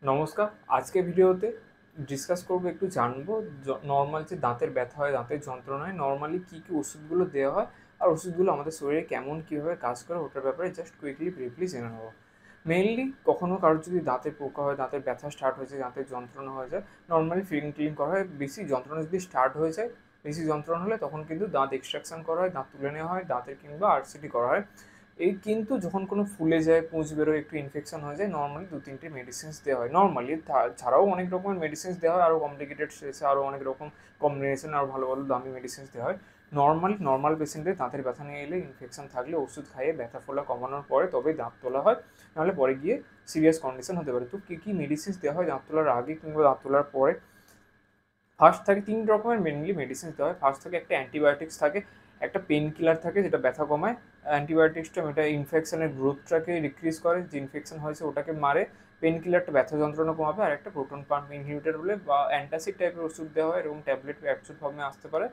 নমস্কার। আজকে ভিডিওতে ডিসকাস করব, একটু জানবো নর্মাল যে দাঁতের ব্যথা হয়, দাঁতের যন্ত্রণায় নর্মালি কী কী ওষুধগুলো দেওয়া হয় আর ওষুধগুলো আমাদের শরীরে কেমন কীভাবে কাজ করে ওটার ব্যাপারে জাস্ট কুইকলি ব্রিফলি জেনে নেবো। মেইনলি কখনো কারোর যদি দাঁতে পোকা হয়, দাঁতের ব্যথা স্টার্ট হয়েছে, দাঁতের যন্ত্রণা হয়ে যায়, নর্মালি ফিলিং টিলিং করা হয়। বেশি যন্ত্রণা যদি স্টার্ট হয়ে যায়, বেশি যন্ত্রণা হলে তখন কিন্তু দাঁত এক্সট্রাকশন করা হয়, দাঁত তুলে নেওয়া হয়, দাঁতের কিংবা আরসিটি করা হয়। এই কিন্তু যখন কোনো ফুলে যায়, পুঁজ বেরোয়, একটু ইনফেকশন হয়ে যায়, নর্মালি 2-3টে মেডিসিনস দেওয়া হয়। নর্মালি ছাড়াও অনেক রকমের মেডিসিনস দেওয়া হয়, আরও কমপ্লিকেটেড এসে আরও অনেক রকম কম্বিনেশন, আরও ভালো ভালো দামি মেডিসিনস দেওয়া হয়। নর্মাল পেশেন্টের দাঁতের ব্যথা নিয়ে এলে, ইনফেকশন থাকলে ওষুধ খাইয়ে ব্যথা ফোলা কমানোর পরে তবেই দাঁত তোলা হয়, নাহলে পরে গিয়ে সিরিয়াস কন্ডিশন হতে পারে। তো কী কী মেডিসিনস দেওয়া হয় দাঁত তোলার আগে কিংবা দাঁত তোলার পরে? ফার্স্ট থাকে 3 রকমের মেনলি মেডিসিন দেওয়া হয়। ফার্স্ট থাকে একটা অ্যান্টিবায়োটিক্স থাকে, একটা পেন কিলার থাকে যেটা ব্যথা কমায়। অ্যান্টিবায়োটিক্সটা এটা ইনফেকশনের গ্রোথটাকে ডিক্রিজ করে, যে ইনফেকশন হয়েছে ওটাকে মারে। পেন কিলারটা ব্যথা যন্ত্রণা কমাবে। আর একটা প্রোটন পাম্প ইনহিবিটার বলে বা অ্যান্টাসিড টাইপের ওষুধ দেওয়া হয়, এরকম ট্যাবলেট ক্যাপসুল ফর্মে আসতে পারে।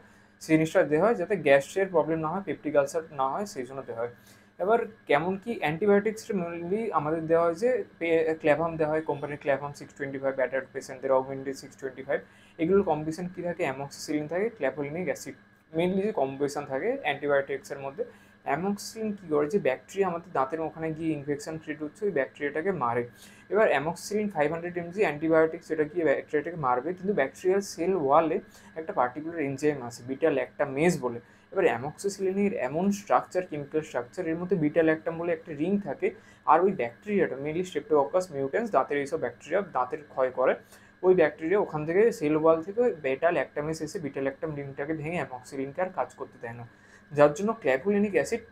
সেই জিনিসটা দেওয়া হয় যাতে গ্যাসের প্রবলেম না হয়, পেপটিক আলসার না হয়, সেই জন্য দেওয়া হয়। এবার কেমন কি অ্যান্টিবায়োটিক্সটা মেনলি আমাদের দেওয়া হয় যে ক্ল্যাভাম দেওয়া হয়, কোম্পানির ক্ল্যাভাম 625, ব্যাটার্ড পেশেন্টদের অগমেন্টে 625। এগুলোর কম্বিনেশন কী থাকে? অ্যামক্সিসিলিন থাকে, ক্ল্যাপোলিনিক অ্যাসিড, মেনলি যে কম্বিনেশন থাকে অ্যান্টিবায়োটিক্সের মধ্যে। অ্যামক্সিসিলিন কী করে, যে ব্যাকটেরিয়া আমাদের দাঁতের ওখানে গিয়ে ইনফেকশন ক্রিয়েট হচ্ছে, ওই ব্যাকটেরিয়াটাকে মারে। এবার অ্যামক্সিসিলিন 500 mg অ্যান্টিবায়োটিক্স, যেটা গিয়ে ব্যাকটেরিয়াটাকে মারবে, কিন্তু ব্যাকটেরিয়াল সেল ওয়ালে একটা পার্টিকুলার এনজাইম আছে বিটা ল্যাকটামেজ বলে। এবার অ্যামক্সিসিলিনের এমন স্ট্রাকচার, কেমিক্যাল স্ট্রাকচার, এর মধ্যে বিটা ল্যাকটাম বলে একটা রিং থাকে। আর ওই ব্যাকটেরিয়াটা মেনলি স্ট্রেপ্টোককাস মিউটেন্স, দাঁতের এইসব ব্যাকটেরিয়া দাঁতের ক্ষয় করে। ওই ব্যাকটেরিয়া ওখান থেকে সেল ওয়াল থেকে বেটা ল্যাকটামেজ এসে বিটা ল্যাকটাম রিংটাকে ভেঙে অ্যামক্সিলিনকে আর কাজ করতে দেয় না। যার জন্য ক্ল্যাপুলিনিক অ্যাসিড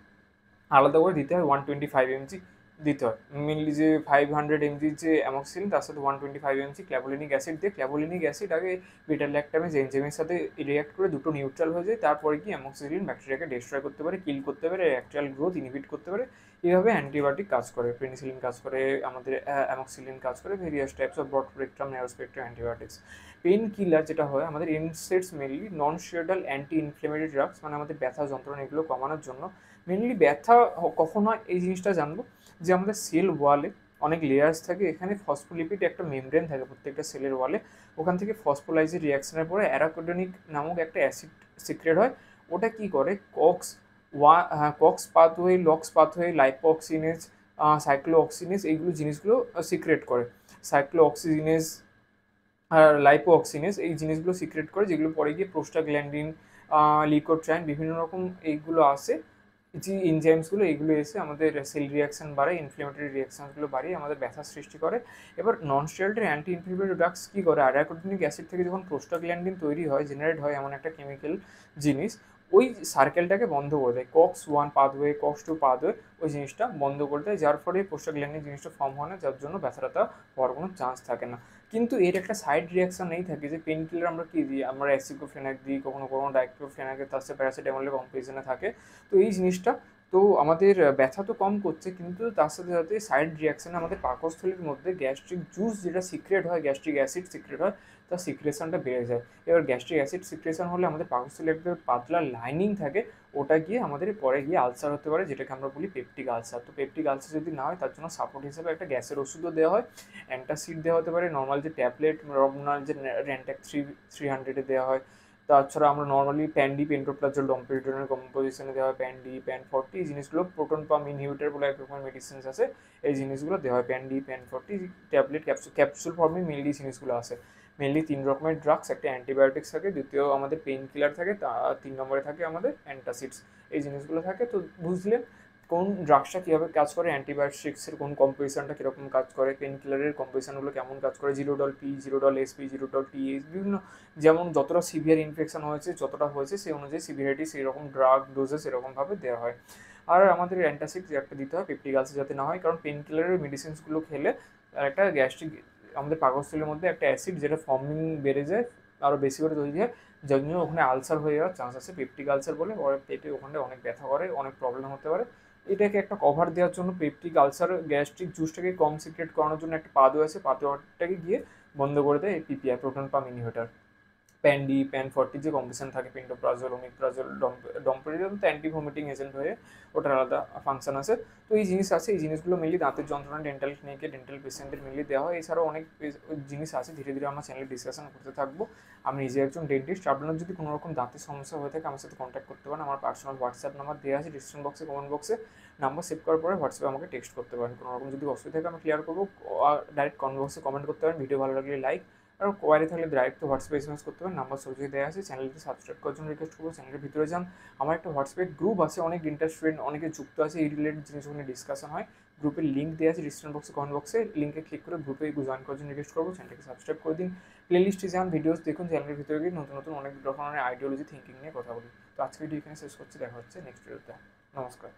আলাদা করে দিতে হয়, 125 mg দিতে হয়। মেনলি যে 500 mg যে অ্যামক্সিলিন, তার সাথে 125 mg ক্ল্যাভোলিনিক অ্যাসিড দিয়ে, ক্ল্যাভোলিনিক অ্যাসিড আগে বিটা ল্যাকটামেজ এনজাইমের সাথে রিঅ্যাক্ট করে দুটো নিউট্রাল হয়ে যায়, তারপরে কি অ্যামক্সিলিন ব্যাকটেরিয়াকে ডিস্ট্রয় করতে পারে, কিল করতে পারে, অ্যাকচুয়াল গ্রোথ ইনহিবিট করতে পারে। এইভাবে অ্যান্টিবায়োটিক কাজ করে, পেনিসিলিন কাজ করে, আমাদের অ্যামক্সিলিন কাজ করে, various types of broad spectrum, narrow spectrum antibiotics. Pain killer যেটা হয় আমাদের NSAIDs, mainly non steroidal anti inflammatory drugs, মানে আমাদের ব্যথা যন্ত্রণা এগুলো কমানোর জন্য। মেনলি ব্যথা কখন হয় এই জিনিসটা জানবো, যে আমাদের সেল ওয়ালে অনেক লেয়ার্স থাকে, এখানে ফসফোলিপিড একটা মেমব্রেন থাকে প্রত্যেকটা সেলের ওয়ালে। ওখান থেকে ফসফোলাইজের রিয়াকশনের পরে অ্যারাকোডনিক নামক একটা অ্যাসিড সিক্রেট হয়। ওটা কি করে, কক্স পাথওয়ে, লক্স পাথওয়ে, লাইপোঅক্সিনেজ, সাইক্লোঅক্সিনেজ, এইগুলো জিনিসগুলো সিক্রেট করে। সাইক্লোঅক্সিনেজ আর লাইপোঅক্সিনেজ এই জিনিসগুলো সিক্রেট করে, যেগুলো পরে গিয়ে প্রোস্টাগ্ল্যান্ডিন, লিকোট্রাইন, বিভিন্ন রকম এইগুলো আসে, যে এনজাইমসগুলো, এইগুলো এসে আমাদের সেল রিয়াকশন বাড়ায়, ইনফ্লেমেটরি রিয়াকশনগুলো বাড়িয়ে আমাদের ব্যথা সৃষ্টি করে। এবার non steroidal anti inflammatory drugs কী করে, অ্যারাকোডনিক অ্যাসিড থেকে যখন প্রোস্টাগ্ল্যান্ডিন তৈরি হয়, জেনারেট হয় এমন একটা কেমিক্যাল জিনিস, ওই সার্কেলটাকে বন্ধ করে দেয়। কক্স 1 পাথওয়ে, কক্স 2 পাথওয়ে, ওই জিনিসটা বন্ধ করে দেয়, যার ফলে প্রোস্টাগ্ল্যান্ডিন জিনিসটা ফর্ম হয় না, যার জন্য ব্যথাটা হওয়ার কোনো চান্স থাকে না। কিন্তু এর একটা সাইড রিয়াকশন এই থাকে, যে পেন কিলার আমরা কী দিই, আমরা অ্যাসিক্লোফেনাক দিই, কখনো কখনো ডাইক্লোফেনাকের তার সাথে প্যারাসিটামলের কম্পারিজনে থাকে। তো এই জিনিসটা তো আমাদের ব্যথা তো কম করছে, কিন্তু তার সাথে সাথে সাইড রিয়াকশানে আমাদের পাকস্থলীর মধ্যে গ্যাস্ট্রিক জুস যেটা সিক্রেট হয়, গ্যাস্ট্রিক অ্যাসিড সিক্রেট হয়, তার সিক্রেশনটা বেড়ে যায়। এবার গ্যাস্ট্রিক অ্যাসিড সিক্রেশন হলে আমাদের পাকস্থলীর একটা পাতলা লাইনিং থাকে, ওটা গিয়ে আমাদের পরে গিয়ে আলসার হতে পারে, যেটাকে আমরা বলি পেপটিক আলসার। তো পেপটিক আলসার যদি না হয়, তার জন্য সাপোর্ট হিসেবে একটা গ্যাসের ওষুধও দেওয়া হয়, অ্যান্টাসিড দেওয়া হতে পারে, নর্মাল যে ট্যাবলেট নর্মাল যে র্যান্ট্যাক 300 দেওয়া হয়। তাছাড়া আমরা নর্মালি প্যান্ডি, পেন্টোপ্লাজল, ডম্পেরিডনের কম্পোজিশনে দেওয়া হয় প্যান্ডি, প্যান 40, এই জিনিসগুলো প্রোটন পাম্প ইনহিবিটার বলে এক রকমের মেডিসিনস আছে, এই জিনিসগুলো দেওয়া হয়। প্যান্ডি, প্যান 40 ট্যাবলেট, ক্যাপসুল ফর্মে মেনলি জিনিসগুলো আসে। মেনলি 3 রকমের ড্রাগস, একটা অ্যান্টিবায়োটিক্স থাকে, দ্বিতীয় আমাদের পেইন কিলার থাকে, 3 নম্বরে থাকে আমাদের অ্যান্টাসিডস, এই জিনিসগুলো থাকে। তো বুঝলে কোন ড্রাগসটা কীভাবে কাজ করে, অ্যান্টিবায়োটিক্সের কোন কম্পোজিশনটা কীরকম কাজ করে, পেন কিলারের কম্পোজিশনগুলো কেমন কাজ করে, জিরোডল-P, জিরোডল-SP, জিরোডল-TH, বিভিন্ন, যেমন যতটা সিভিয়ার ইনফেকশন হয়েছে, যতটা হয়েছে সেই অনুযায়ী সিভিয়ারিটি সেই রকম ড্রাগ ডোজেস এরকমভাবে দেওয়া হয়। আর আমাদের অ্যান্টাসিড একটা দিতে হয় পেপটিক আলসার যাতে না হয়, কারণ পেন কিলারের মেডিসিনসগুলো খেলে একটা গ্যাস্ট্রিক, আমাদের পাকস্থলীর মধ্যে একটা অ্যাসিড যেটা ফর্মিং বেড়ে যায়, আরও বেশি করে তৈরি হয়, যার জন্য ওখানে আলসার হয়ে যাওয়ার চান্স আছে, পেপটিক আলসার বলে। ওর পেটে ওখানে অনেক ব্যথা করে, অনেক প্রবলেম হতে পারে। এটাকে একটা কভার দেওয়ার জন্য, পেপটিক আলসার গ্যাস্ট্রিক জুসটাকে কম সিক্রেট করানোর জন্য একটা পাথওয়ে আছে, পাথওয়েটাকে গিয়ে বন্ধ করে দেয় এই PPI, proton pump inhibitor. Pan D Pan 40 যে কম্বিনেশন থাকে পেন্টোপ্রাজল ওমিপ্রাজল ডম্পেরিডল তো অ্যান্টি ভমিটিং এজেন্ট হয়ে ওটার আলাদা ফাংশন আছে। তো এই জিনিস আছে, এই জিনিসগুলো মেনলি দাঁতের যন্ত্রণা ডেন্টাল ক্লিনিকে ডেন্টাল পেশেন্টদের মেনলি দেওয়া হয়। এছাড়াও অনেক জিনিস আছে, ধীরে ধীরে আমার চ্যানেলে ডিসকাশন করতে থাকবো। আমি নিজে একজন ডেন্টিস্ট, আপনার যদি কোনো রকম দাঁতের সমস্যা হয়ে থাকে আমার সাথে কন্ট্যাক্ট করতে পারেন। আমার পার্সোনাল হোয়াটসঅ্যাপ নাম্বার দেওয়া আছে ডিসক্রিপশন বক্সে, কমেন্ট বক্সে। নাম্বার সেভ করার পরে হোয়াটসঅ্যাপে আমাকে টেক্সট করতে পারেন। কোনো রকম যদি অসুবিধা থাকে আমি ক্লিয়ার করবো। ডাইরেক্ট কমেন্ট বক্সে কমেন্ট করতে পারেন, ভিডিও ভালো লাগলে লাইক, আর কোয়ারি থাকলে ডাইরেক্ট তো হোয়াটসঅ্যাপে এসএমএস করতে পারেন। নাম্বার সবজি দেওয়া আছে। চ্যানেলটি সাবস্ক্রাইব করার জন্য রিকোয়েস্ট করবো, চ্যানেলের ভিতরে যান। আমার একটা হোয়াটসঅ্যাপে গ্রুপ আছে, অনেক ডেন্টাল স্টুডেন্ট অনেকে যুক্ত আছে, এই রিলেটেড জিনিসগুলো নিয়ে ডিসকাশন হয়। গ্রুপের লিঙ্ক দেওয়া আছে ডিসক্রিপশন বক্সে, কমেন্ট বক্সে। লিঙ্কে ক্লিক করে গ্রুপে জয়েন করার জন্য রিকোয়েস্ট করবো। চ্যানেলটাকে সাবস্ক্রাইব করে দিন, প্লেলিস্টে যান, ভিডিওস দেখুন। চ্যানেলের ভিতরে গিয়ে নতুন নতুন অনেক রকমের আইডিওলজি থিঙ্কিং নিয়ে কথা বলি। তো আজকে ভিডিও এখানে শেষ করছি, দেখা হচ্ছে নেক্সট ভিডিওতে। নমস্কার।